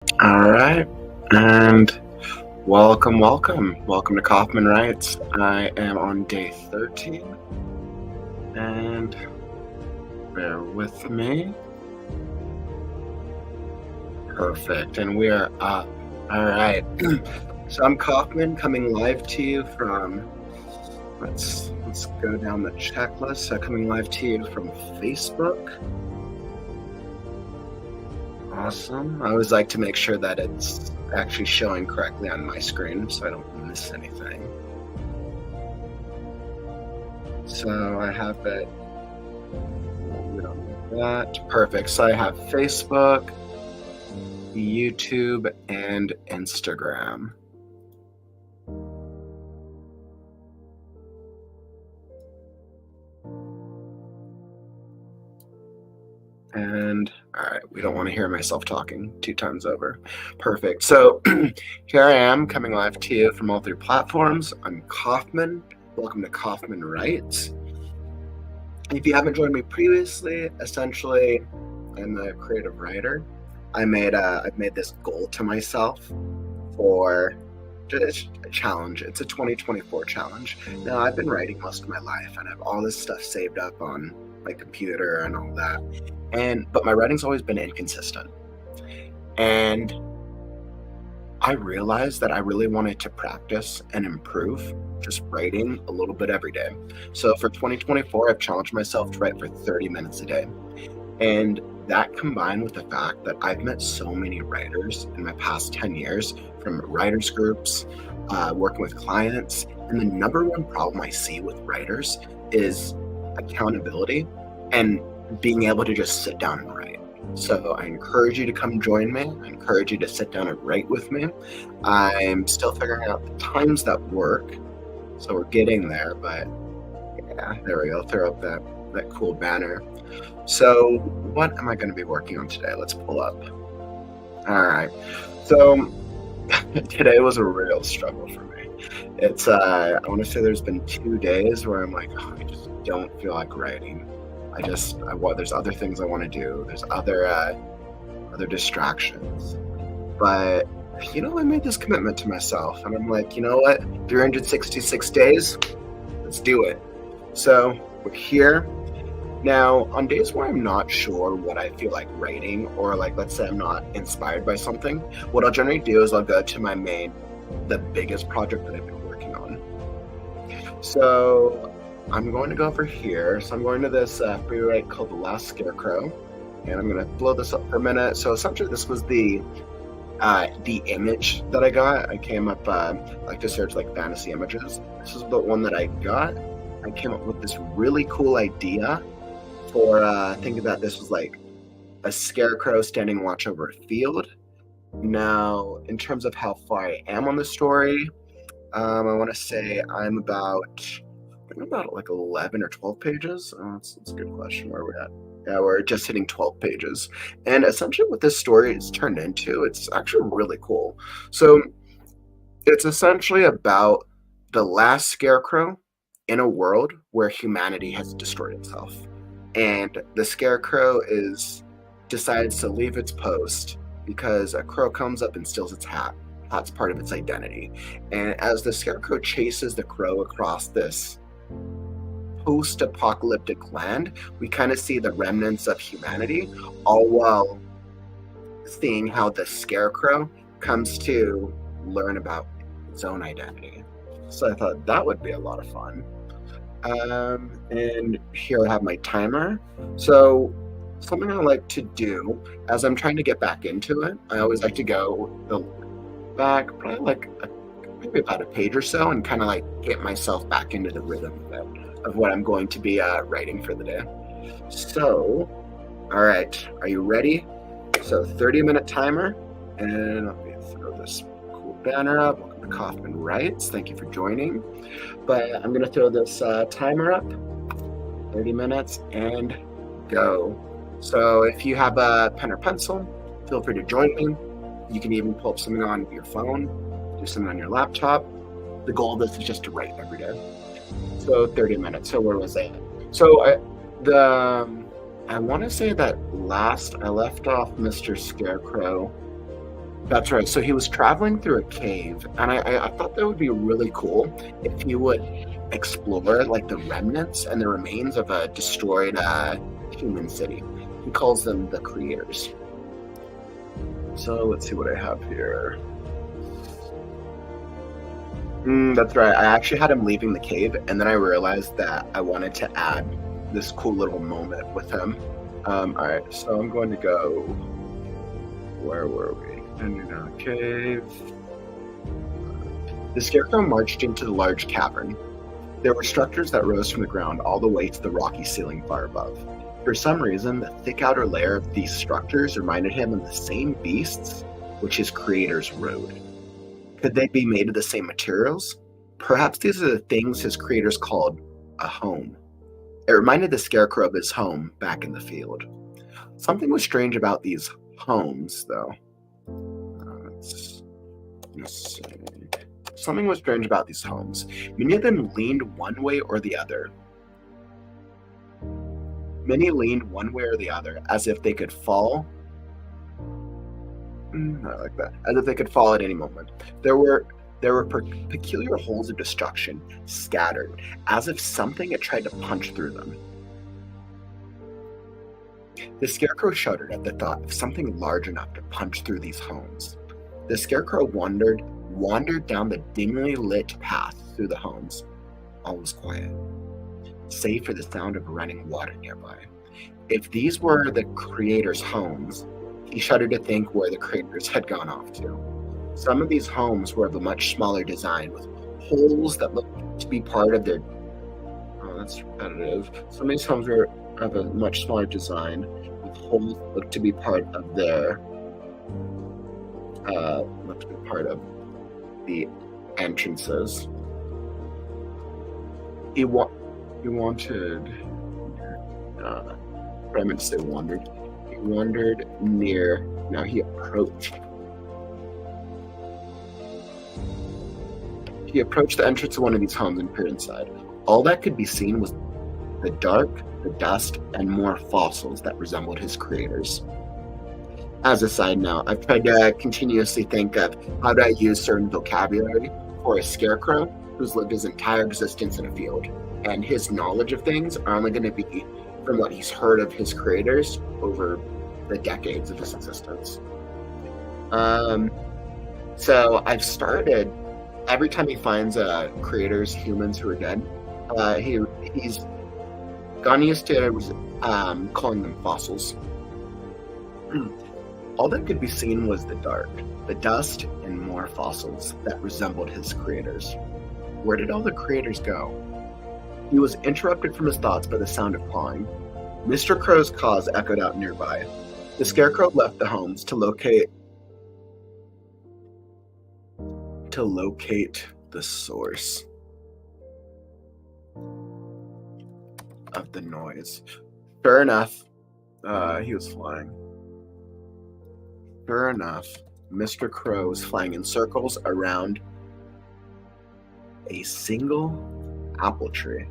All right, and welcome to Kauffman Writes. I am on day 13, and bear with me. Perfect, and we are up. All right, so I'm Kauffman, coming live to you from. Let's go down the checklist. So coming live to you from Facebook. Awesome. I always like to make sure that it's actually showing correctly on my screen so I don't miss anything. So I have it. We don't need that. Perfect. So I have Facebook, YouTube, and Instagram. And all right, we don't want to hear myself talking 2 times over. Perfect. So here I am coming live to you from all 3 platforms. I'm Kauffman. Welcome to Kauffman Writes. If you haven't joined me previously, essentially, I'm a creative writer. I've made this goal to myself for just a challenge. It's a 2024 challenge. Now, I've been writing most of my life, and I have all this stuff saved up on my computer and all that. But my writing's always been inconsistent. And I realized that I really wanted to practice and improve just writing a little bit every day. So for 2024, I've challenged myself to write for 30 minutes a day. And that combined with the fact that I've met so many writers in my past 10 years from writers groups, working with clients. And the number one problem I see with writers is accountability and being able to just sit down and write. So I encourage you to come join me. I encourage you to sit down and write with me. I'm still figuring out the times that work. So we're getting there, but yeah, there we go. Throw up that cool banner. So what am I going to be working on today? Let's pull up. All right. So today was a real struggle for me. It's I want to say there's been 2 days where I'm like, oh, I just don't feel like writing. There's other things I want to do. There's other distractions. But I made this commitment to myself, and I'm like, you know what? 366 days, let's do it. So we're here. Now, on days where I'm not sure what I feel like writing, or like, let's say I'm not inspired by something, what I'll generally do is I'll go to the biggest project that I've been working on. So I'm going to go over here. So I'm going to this free write called The Last Scarecrow, and I'm going to blow this up for a minute. So essentially, this was the image that I got. I came up, I like to search like fantasy images. This is the one that I got. I came up with this really cool idea for thinking that this was like a scarecrow standing watch over a field. Now, in terms of how far I am on the story, I want to say I'm about like 11 or 12 pages. That's a good question. Where we're at? Yeah, we're just hitting 12 pages. And essentially what this story is turned into, it's actually really cool. So it's essentially about the last scarecrow in a world where humanity has destroyed itself. And the scarecrow decides to leave its post because a crow comes up and steals its hat. That's part of its identity. And as the scarecrow chases the crow across this post-apocalyptic land, we kind of see the remnants of humanity, all while seeing how the scarecrow comes to learn about its own identity. So I thought that would be a lot of fun. And here I have my timer. So something I like to do as I'm trying to get back into it, I always like to go back probably like maybe about a page or so and kind of like get myself back into the rhythm of what I'm going to be writing for the day. So, all right, are you ready? So 30-minute timer, and let me throw this cool banner up. Welcome to Kauffman Writes. Thank you for joining. But I'm going to throw this timer up, 30 minutes, and go. So if you have a pen or pencil, feel free to join me. You can even pull up something on your phone, do something on your laptop. The goal of this is just to write every day. So 30 minutes. So where was I? So I want to say that I left off Mr. Scarecrow That's right. So he was traveling through a cave, and I thought that would be really cool if he would explore like the remnants and the remains of a destroyed human city. He calls them the creators. So let's see what I have here. That's right. I actually had him leaving the cave, and then I realized that I wanted to add this cool little moment with him. All right, so I'm going to go. Where were we? Underground cave. The Scarecrow marched into the large cavern. There were structures that rose from the ground all the way to the rocky ceiling far above. For some reason, the thick outer layer of these structures reminded him of the same beasts which his creators rode. Could they be made of the same materials? Perhaps these are the things his creators called a home. It reminded the Scarecrow of his home back in the field. Something was strange about these homes, though. Let's see. Something was strange about these homes. Many of them leaned one way or the other. Many leaned one way or the other, as if they could fall. I like that. As if they could fall at any moment. There were peculiar holes of destruction, scattered, as if something had tried to punch through them. The Scarecrow shuddered at the thought of something large enough to punch through these homes. The Scarecrow wandered down the dimly lit path through the homes. All was quiet, save for the sound of running water nearby. If these were the creators' homes, he shuddered to think where the creators had gone off to. Some of these homes were of a much smaller design, with holes that looked to be part of their... Oh, that's repetitive. Some of these homes were of a much smaller design, with holes that looked to be part of their... looked to be part of the entrances. He wanted... I meant to say wandered. He wandered near... Now he approached. He approached the entrance of one of these homes and peered inside. All that could be seen was the dark, the dust, and more fossils that resembled his creators. As a side note, I've tried to continuously think of how do I use certain vocabulary for a Scarecrow who's lived his entire existence in a field, and his knowledge of things are only going to be from what he's heard of his creators over the decades of his existence. So I've started, every time he finds creators, humans who are dead, he's gone used to calling them fossils. All that could be seen was the dark, the dust, and more fossils that resembled his creators. Where did all the creators go? He was interrupted from his thoughts by the sound of clawing. Mr. Crow's caws echoed out nearby. The Scarecrow left the homes to locate the source of the noise. Sure enough, he was flying. Sure enough, Mr. Crow was flying in circles around a single apple tree.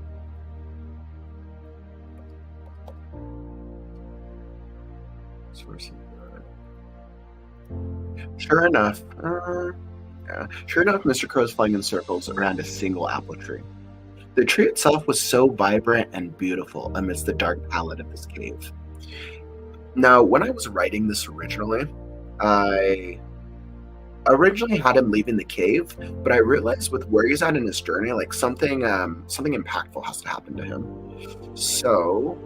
Sure enough, Mr. Crow was flying in circles around a single apple tree. The tree itself was so vibrant and beautiful amidst the dark palette of this cave. Now, when I was writing this originally, I originally had him leaving the cave, but I realized with where he's at in his journey, like something impactful has to happen to him. So,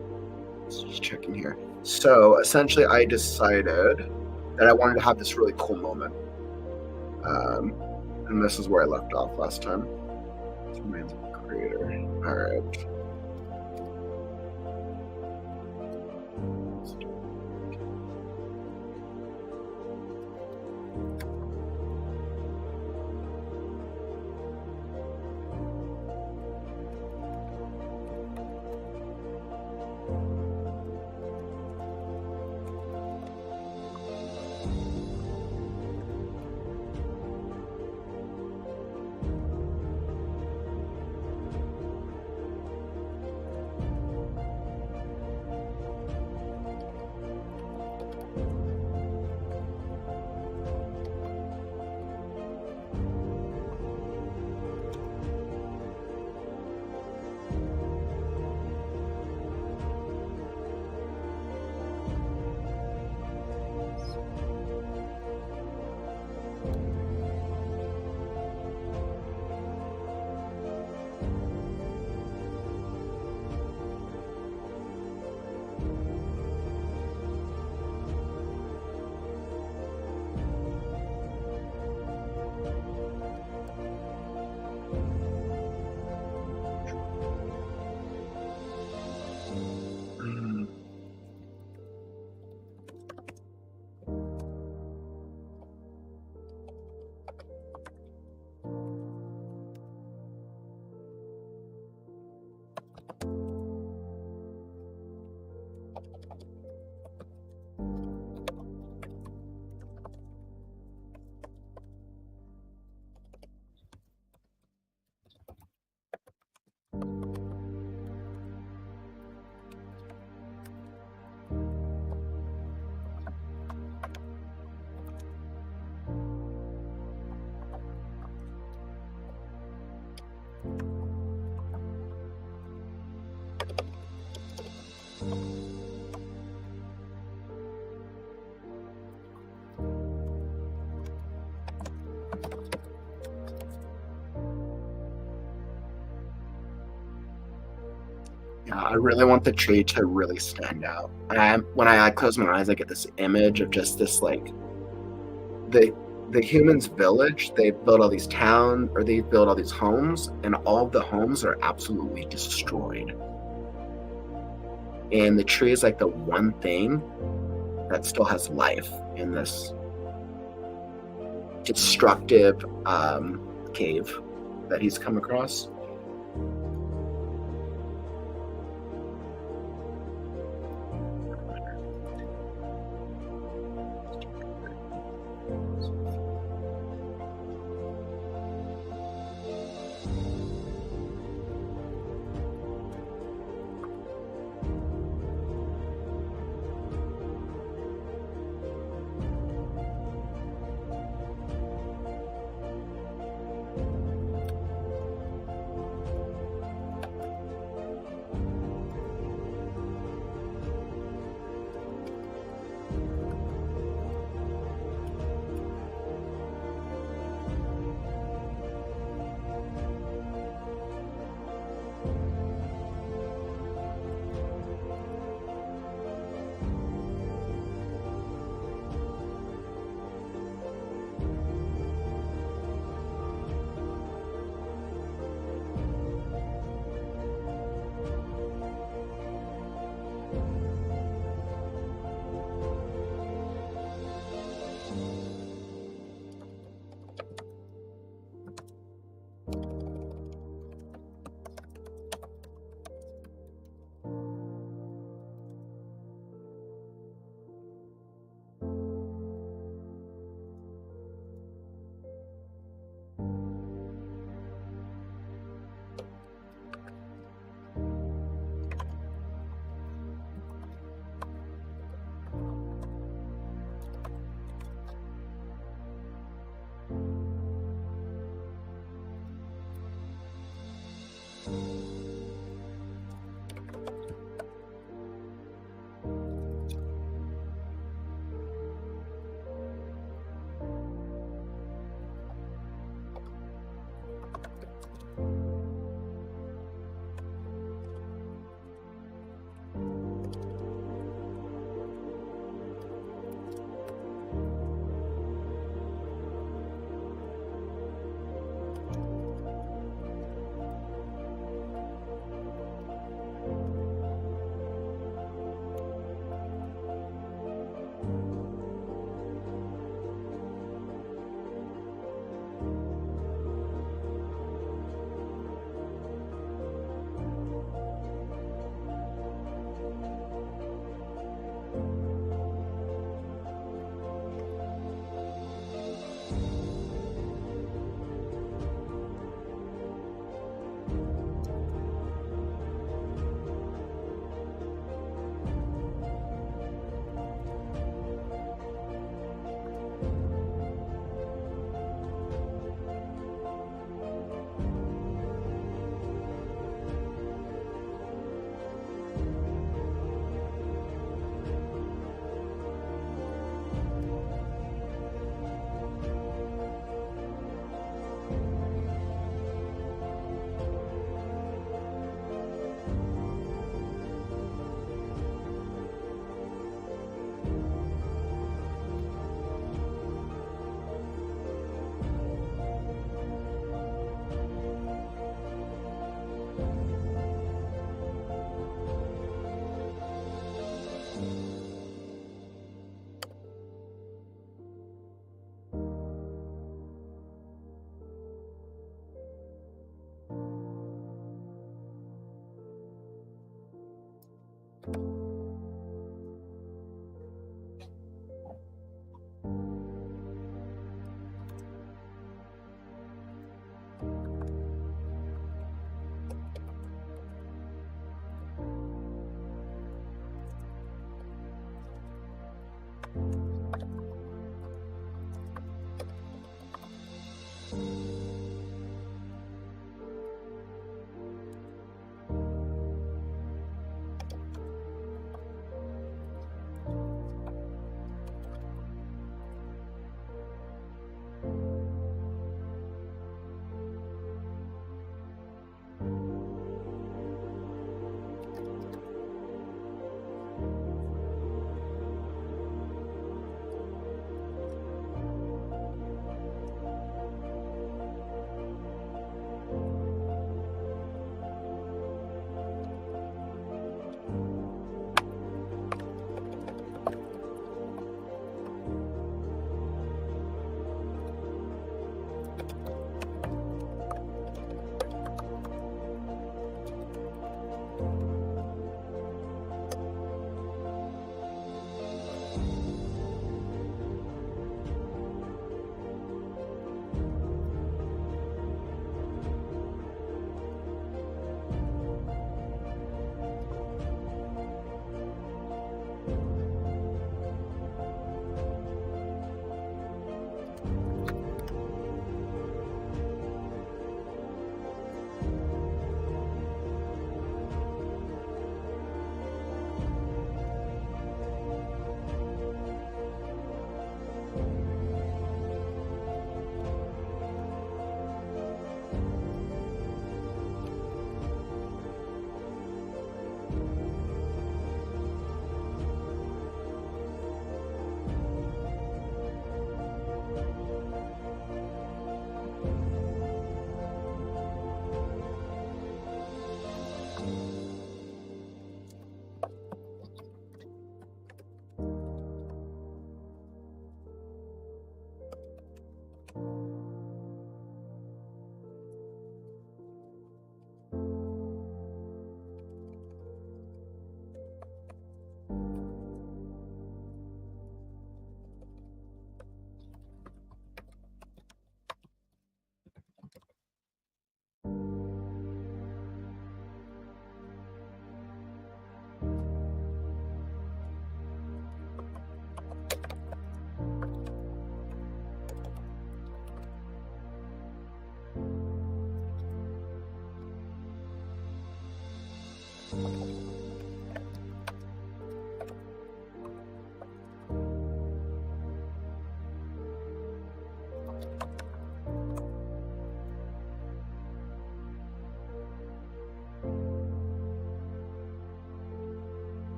just checking here. So essentially, I decided that I wanted to have this really cool moment, and this is where I left off last time. Man's a creator. All right. I really want the tree to really stand out. When I close my eyes, I get this image of just this like the the humans' village. They built all these towns, or they built all these homes, and all of the homes are absolutely destroyed. And the tree is like the one thing that still has life in this destructive cave that he's come across.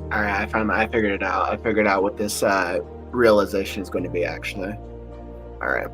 All right, I figured it out. I figured out what this realization is going to be, actually. All right.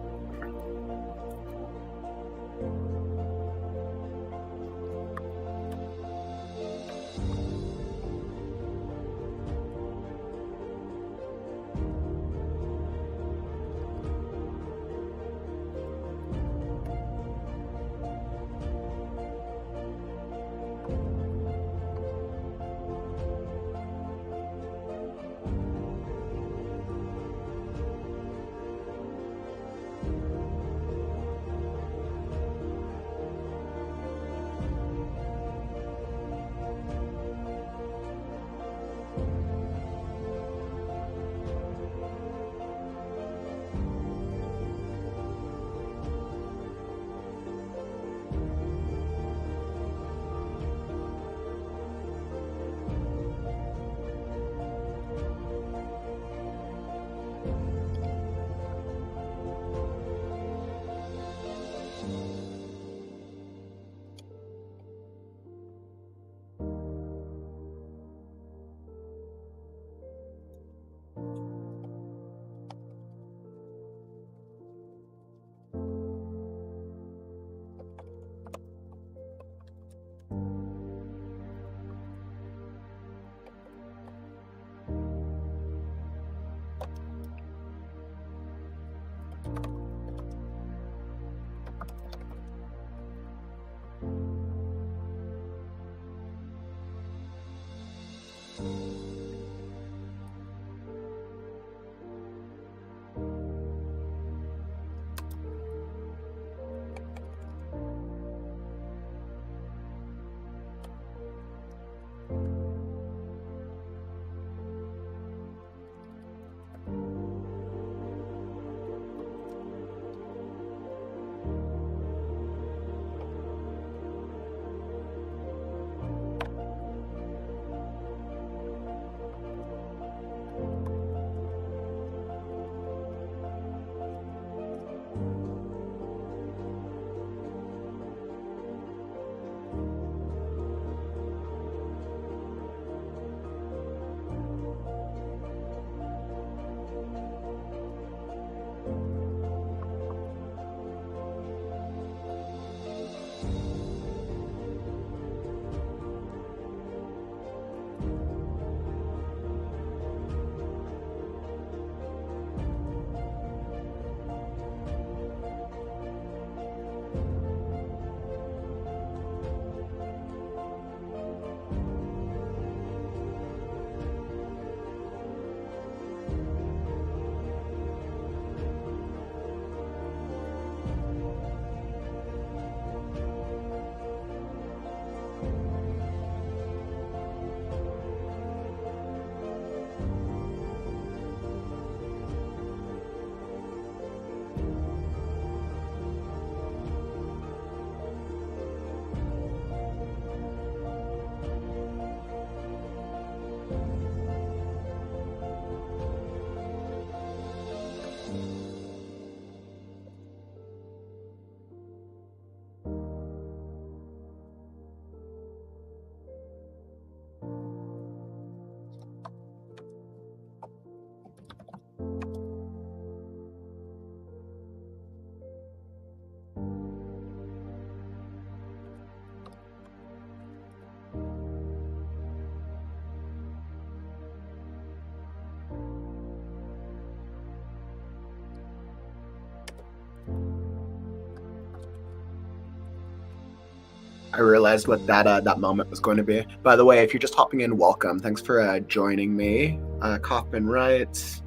I realized what that moment was going to be. By the way, if you're just hopping in, welcome. Thanks for joining me. Kauffman Writes.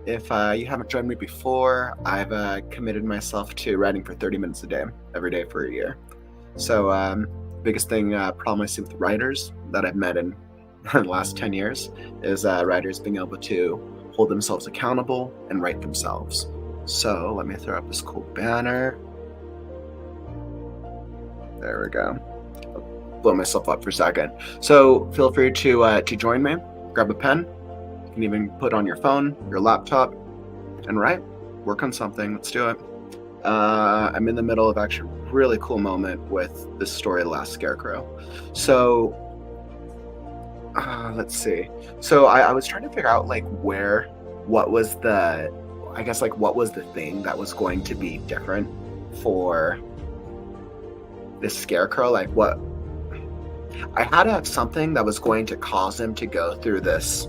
If you haven't joined me before, I've committed myself to writing for 30 minutes a day, every day for a year. So, biggest problem I see with writers that I've met in the last 10 years is writers being able to hold themselves accountable and write themselves. So, let me throw up this cool banner. There we go. I'll blow myself up for a second. So feel free to join me. Grab a pen. You can even put on your phone, your laptop, and write. Work on something. Let's do it. I'm in the middle of actually a really cool moment with this story, The Last Scarecrow. So Let's see. So I was trying to figure out like what was I guess like what was the thing that was going to be different for this scarecrow? Like what I had to have something that was going to cause him to go through this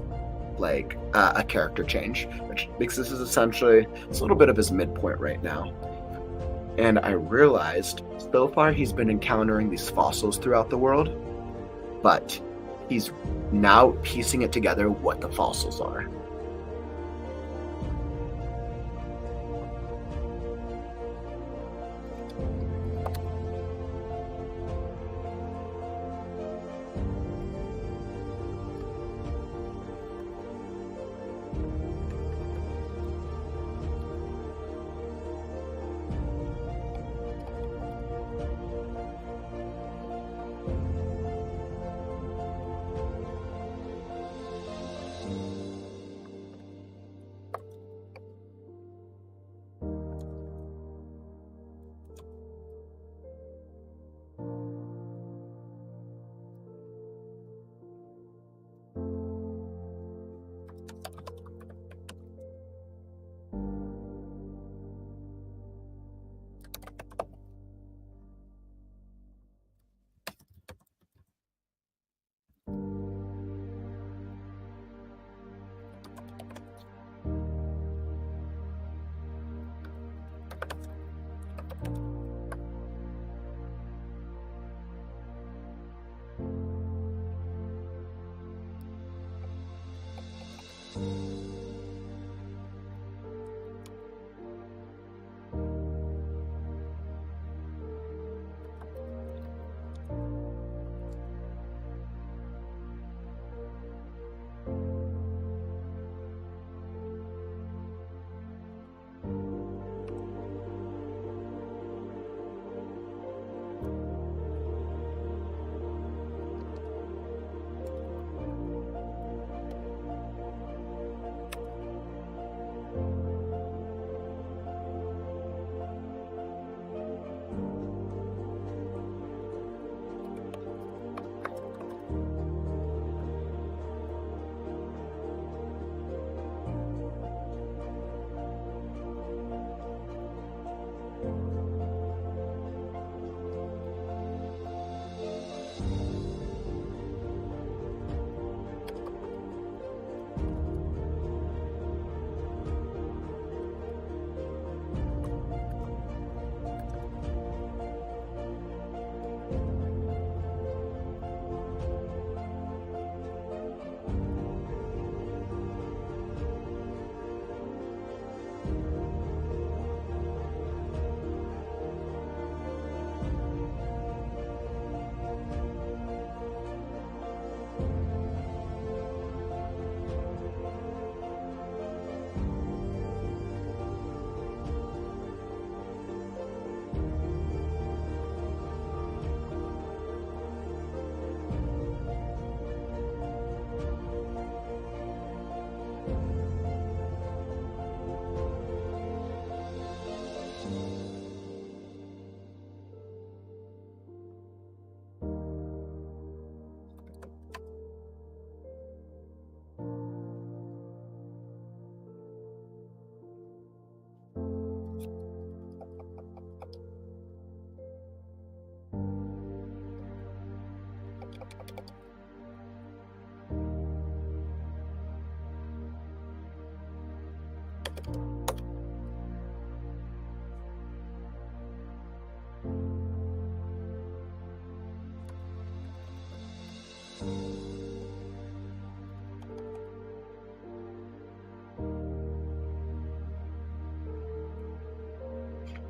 like a character change, which makes this is essentially it's a little bit of his midpoint right now. And I realized so far he's been encountering these fossils throughout the world, but he's now piecing it together what the fossils are.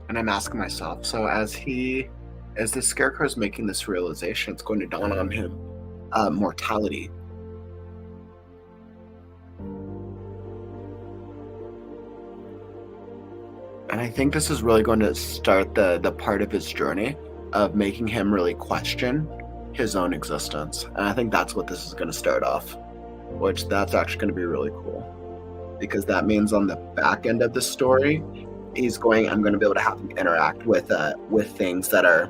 And I'm asking myself, so as the scarecrow is making this realization, it's going to dawn on him, mortality. And I think this is really going to start the part of his journey of making him really question his own existence. And I think that's what this is going to start off, which that's actually going to be really cool because that means on the back end of the story, I'm going to be able to have him interact with things that are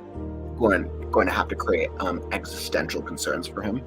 going to have to create existential concerns for him.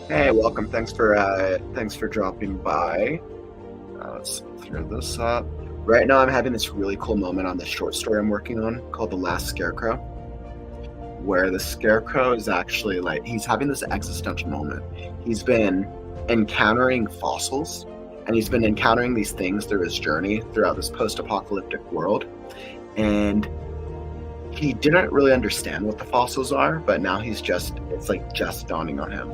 Hey, welcome. Thanks for dropping by. Let's clear this up. Right now, I'm having this really cool moment on the short story I'm working on called "The Last Scarecrow," where the scarecrow is actually like he's having this existential moment. He's been encountering fossils, and he's been encountering these things through his journey throughout this post-apocalyptic world, and he didn't really understand what the fossils are, but now it's like just dawning on him.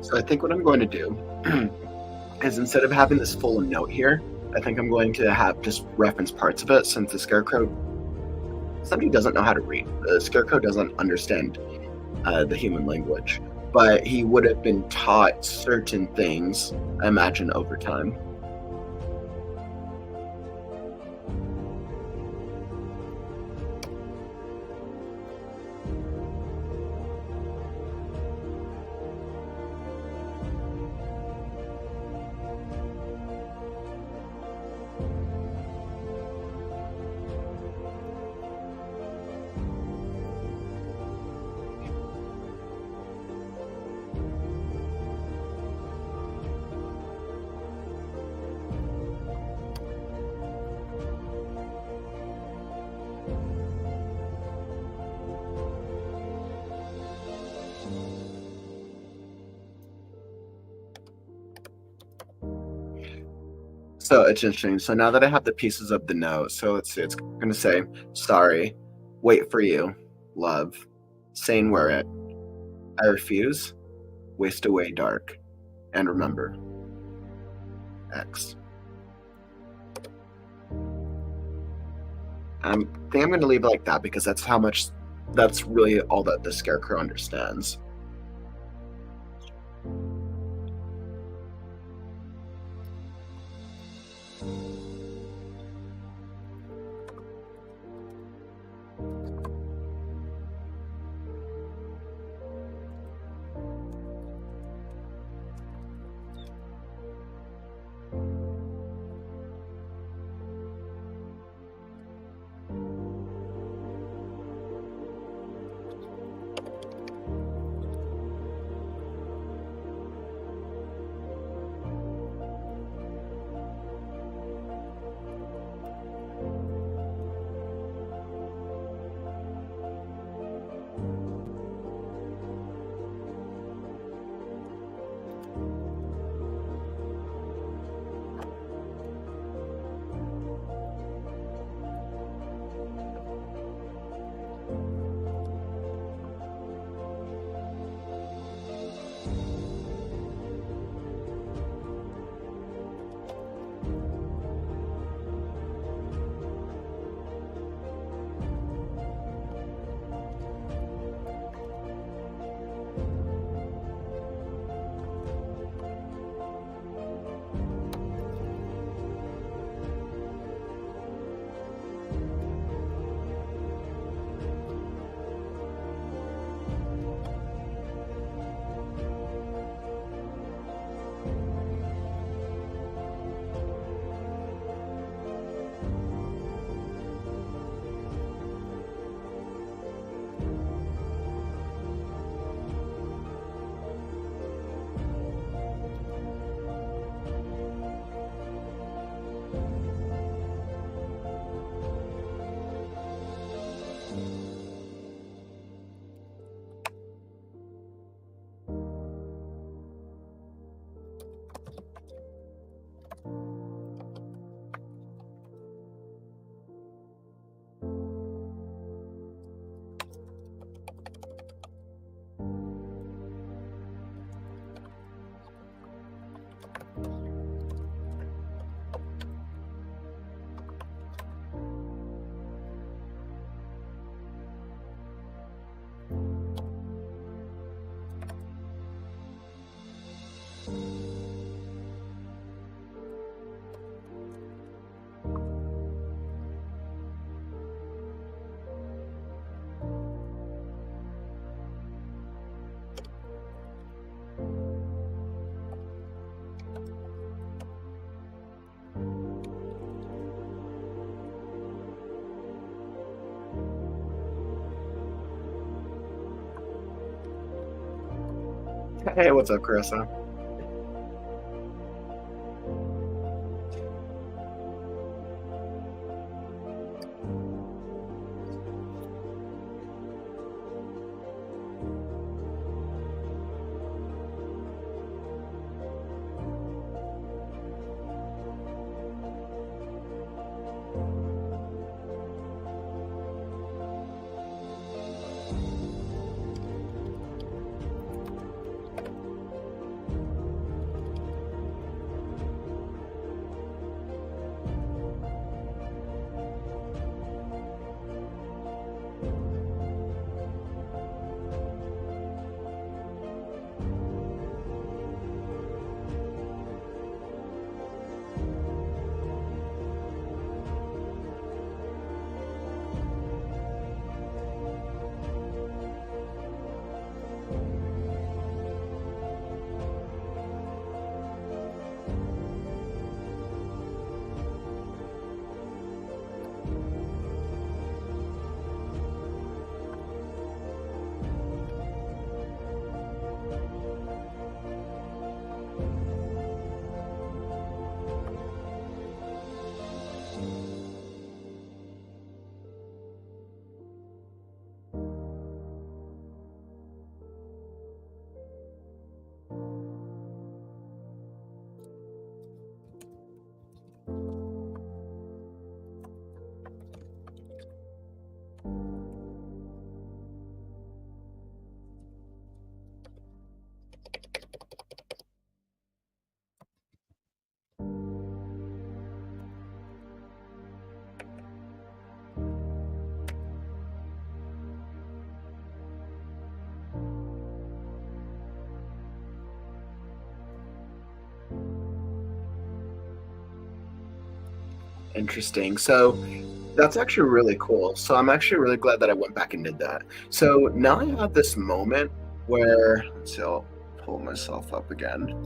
So I think what I'm going to do is, instead of having this full note here, I think I'm going to have just reference parts of it, since the scarecrow, somebody doesn't know how to read. The scarecrow doesn't understand the human language, but he would have been taught certain things, I imagine, over time. So it's interesting. So now that I have the pieces of the note, so let's see, it's going to say, sorry, wait for you, love, saying wear it, I refuse, waste away dark, and remember, X. I think I'm going to leave it like that, because that's really all that the scarecrow understands. Hey, what's up, Carissa? Interesting. So that's actually really cool. So I'm actually really glad that I went back and did that. So now I have this moment where, let's see, I'll pull myself up again.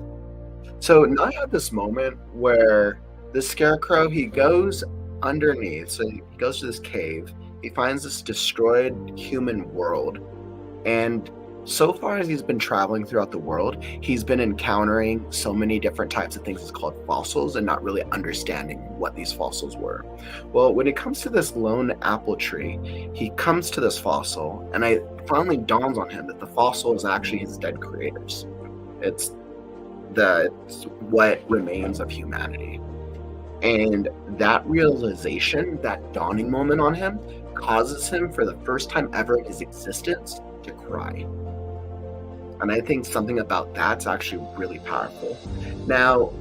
So now I have this moment where the scarecrow, he goes underneath. So he goes to this cave. He finds this destroyed human world. And so far as he's been traveling throughout the world, he's been encountering so many different types of things it's called fossils and not really understanding what these fossils were. Well, when it comes to this lone apple tree, he comes to this fossil, and it finally dawns on him that the fossil is actually his dead creators. It's what remains of humanity. And that realization, that dawning moment on him, causes him for the first time ever in his existence to cry. And I think something about that's actually really powerful. Now,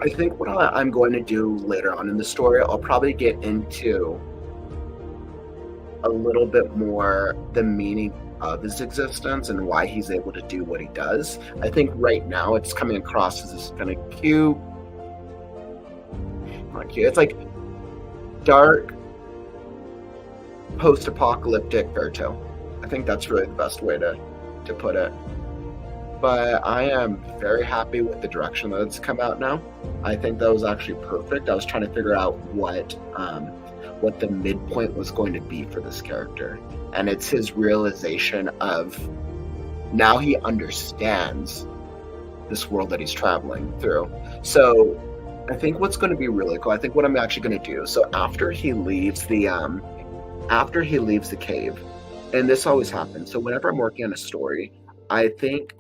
I think what I'm going to do later on in the story, I'll probably get into a little bit more the meaning of his existence and why he's able to do what he does. I think right now it's coming across as this kind of cute, not cute, it's like dark, post-apocalyptic fairy tale. I think that's really the best way to put it. But I am very happy with the direction that it's come out now. I think that was actually perfect. I was trying to figure out what the midpoint was going to be for this character. And it's his realization of now he understands this world that he's traveling through. So I think what's going to be really cool, I think what I'm actually going to do, so after he leaves the cave, and this always happens. So whenever I'm working on a story, I think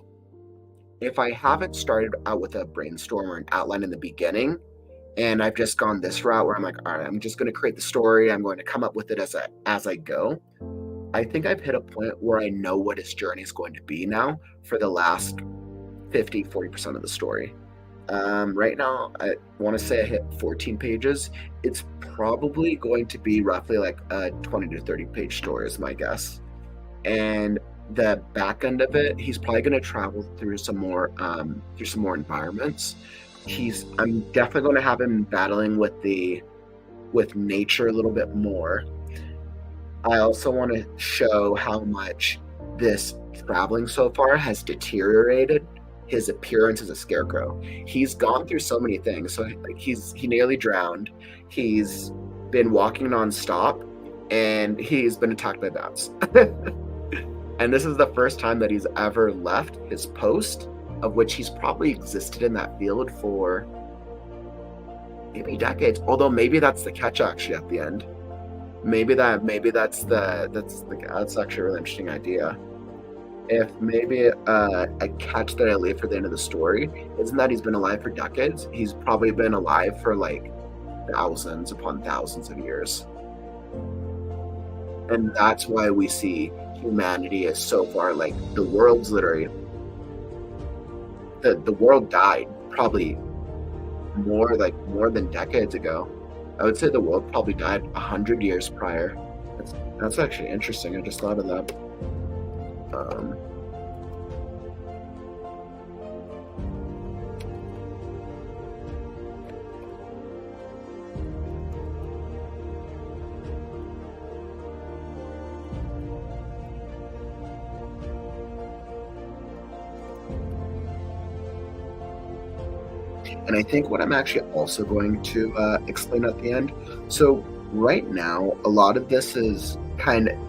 if I haven't started out with a brainstorm or an outline in the beginning, and I've just gone this route where I'm like, all right, I'm just going to create the story. I'm going to come up with it as I go. I think I've hit a point where I know what his journey is going to be now for the last 40% of the story. Right now, I want to say I hit 14 pages. It's probably going to be roughly like a 20 to 30 page story is my guess. And the back end of it, he's probably going to travel through some more environments. I'm definitely going to have him battling with nature a little bit more. I also want to show how much this traveling so far has deteriorated his appearance as a scarecrow. He's gone through so many things. So he nearly drowned. He's been walking nonstop, and he's been attacked by bats. And this is the first time that he's ever left his post, of which he's probably existed in that field for maybe decades. Although maybe that's the catch actually at the end. Maybe that's actually a really interesting idea. If maybe a catch that I leave for the end of the story isn't that he's been alive for decades. He's probably been alive for like thousands upon thousands of years. And that's why we see humanity is so far like the world's literally the world died probably more than decades ago. I would say the world probably died 100 years prior. That's actually interesting. I just thought of that. Um, and I think what I'm actually also going to explain at the end. So right now, a lot of this is kind of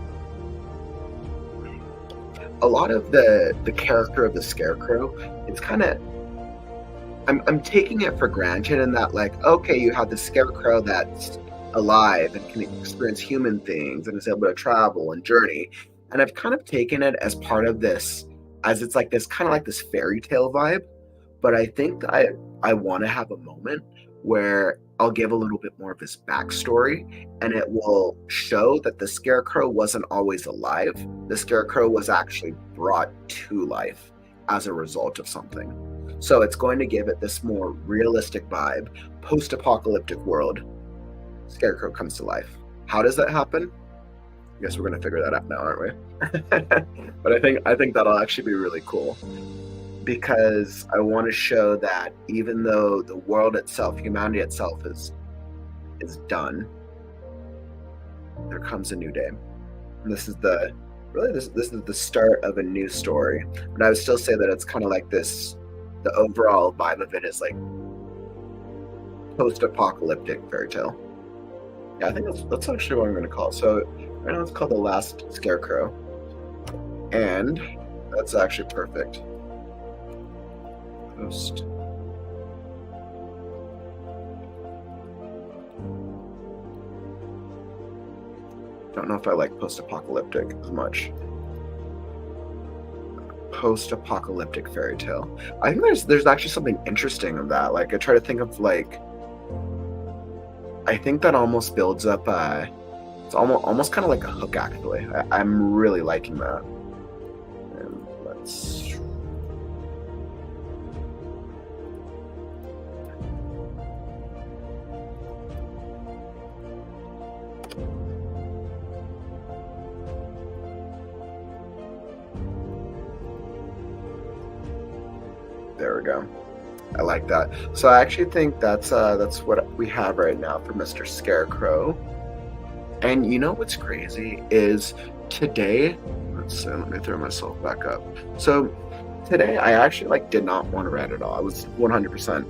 a lot of the character of the Scarecrow. It's kind of I'm taking it for granted in that like okay, you have the Scarecrow that's alive and can experience human things and is able to travel and journey, and I've kind of taken it as part of this as it's like this kind of like this fairy tale vibe. But I think that I want to have a moment where I'll give a little bit more of his backstory, and it will show that the Scarecrow wasn't always alive. The Scarecrow was actually brought to life as a result of something. So it's going to give it this more realistic vibe, post-apocalyptic world. Scarecrow comes to life. How does that happen? I guess we're going to figure that out now, aren't we? But I think that'll actually be really cool, because I want to show that even though the world itself, humanity itself is done, there comes a new day. And this is the really this is the start of a new story. But I would still say that it's kind of like this the overall vibe of it is like post-apocalyptic fairy tale. Yeah, I think that's actually what I'm gonna call it. So right now it's called The Last Scarecrow. And that's actually perfect. Post. Don't know if I like post-apocalyptic as much. Post-apocalyptic fairy tale. I think there's actually something interesting of that. Like I try to think of like I think that almost builds up it's almost kind of like a hook actually. I'm really liking that. And let's there we go. I like that. So I actually think that's what we have right now for Mr. Scarecrow. And you know what's crazy is today, let's see, let me throw myself back up. So today I actually like did not want to write at all. I was 100%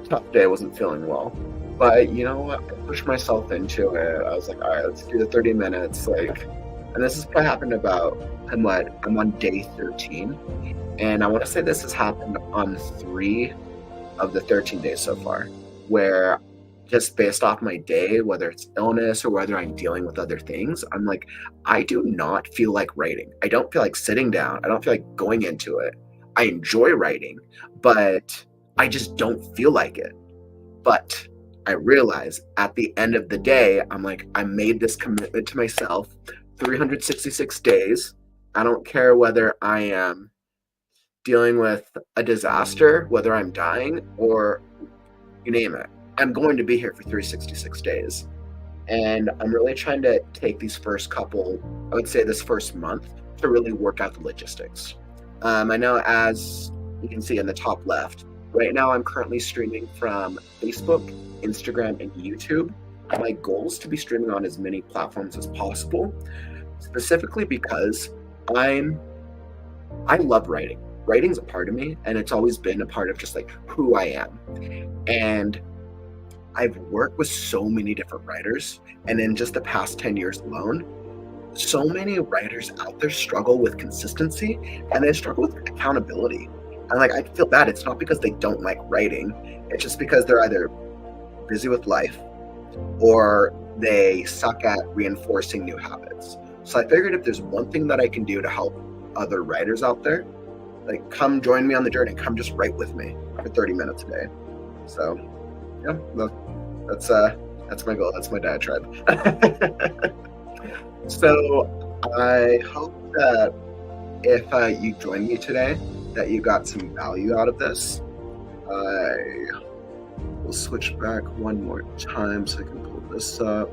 tough day, I wasn't feeling well. But you know what? I pushed myself into it. I was like, all right, let's do the 30 minutes. Like, and this has probably happened about I'm on day 13. And I want to say this has happened on 3 of the 13 days so far, where just based off my day, whether it's illness or whether I'm dealing with other things, I'm like, I do not feel like writing. I don't feel like sitting down. I don't feel like going into it. I enjoy writing, but I just don't feel like it. But I realize at the end of the day, I'm like, I made this commitment to myself, 366 days. I don't care whether I am dealing with a disaster, whether I'm dying or you name it. I'm going to be here for 366 days. And I'm really trying to take these first couple, I would say this first month, to really work out the logistics. I know as you can see in the top left, right now I'm currently streaming from Facebook, Instagram, and YouTube. My goal is to be streaming on as many platforms as possible, specifically because I love writing. Writing's a part of me, and it's always been a part of just like who I am. And I've worked with so many different writers, and in just the past 10 years alone, So many writers out there struggle with consistency and they struggle with accountability. And like I feel bad. It's not because they don't like writing. It's just because they're either busy with life or they suck at reinforcing new habits. So I figured if there's one thing that I can do to help other writers out there, like come join me on the journey. Come just write with me for 30 minutes a day. So yeah, that's my goal. That's my diatribe. So I hope that if you join me today, that you got some value out of this. I will switch back one more time so I can pull this up.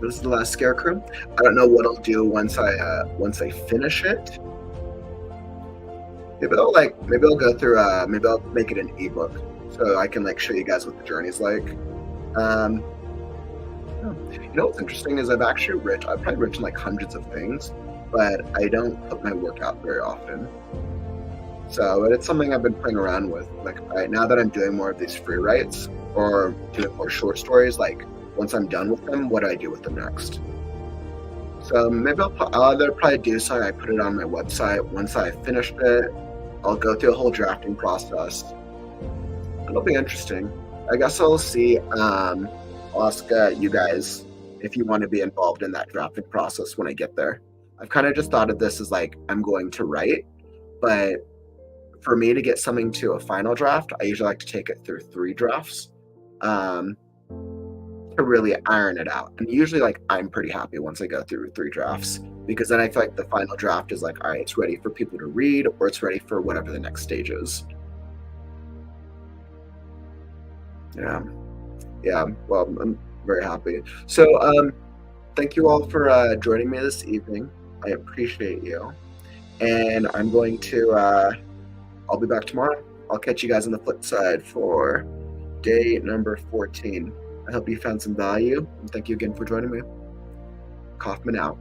This is the last scarecrow. I don't know what I'll do once I finish it. Maybe I'll go through maybe I'll make it an ebook so I can like show you guys what the journey's like. You know what's interesting is I've probably written like hundreds of things, but I don't put my work out very often. So it's something I've been playing around with. Like now that I'm doing more of these free writes or doing more short stories, like once I'm done with them, what do I do with them next? So maybe I'll either probably do something. I put it on my website. Once I finished it, I'll go through a whole drafting process. It'll be interesting. I guess I'll see. I'll ask you guys if you want to be involved in that drafting process when I get there. I've kind of just thought of this as like I'm going to write, but for me to get something to a final draft, I usually like to take it through 3 drafts to really iron it out. And usually, like I'm pretty happy once I go through 3 drafts because then I feel like the final draft is like, all right, it's ready for people to read or it's ready for whatever the next stage is. Yeah. Well, I'm very happy. So, thank you all for joining me this evening. I appreciate you. And I'm going to, I'll be back tomorrow. I'll catch you guys on the flip side for day number 14. I hope you found some value. And thank you again for joining me. Kauffman out.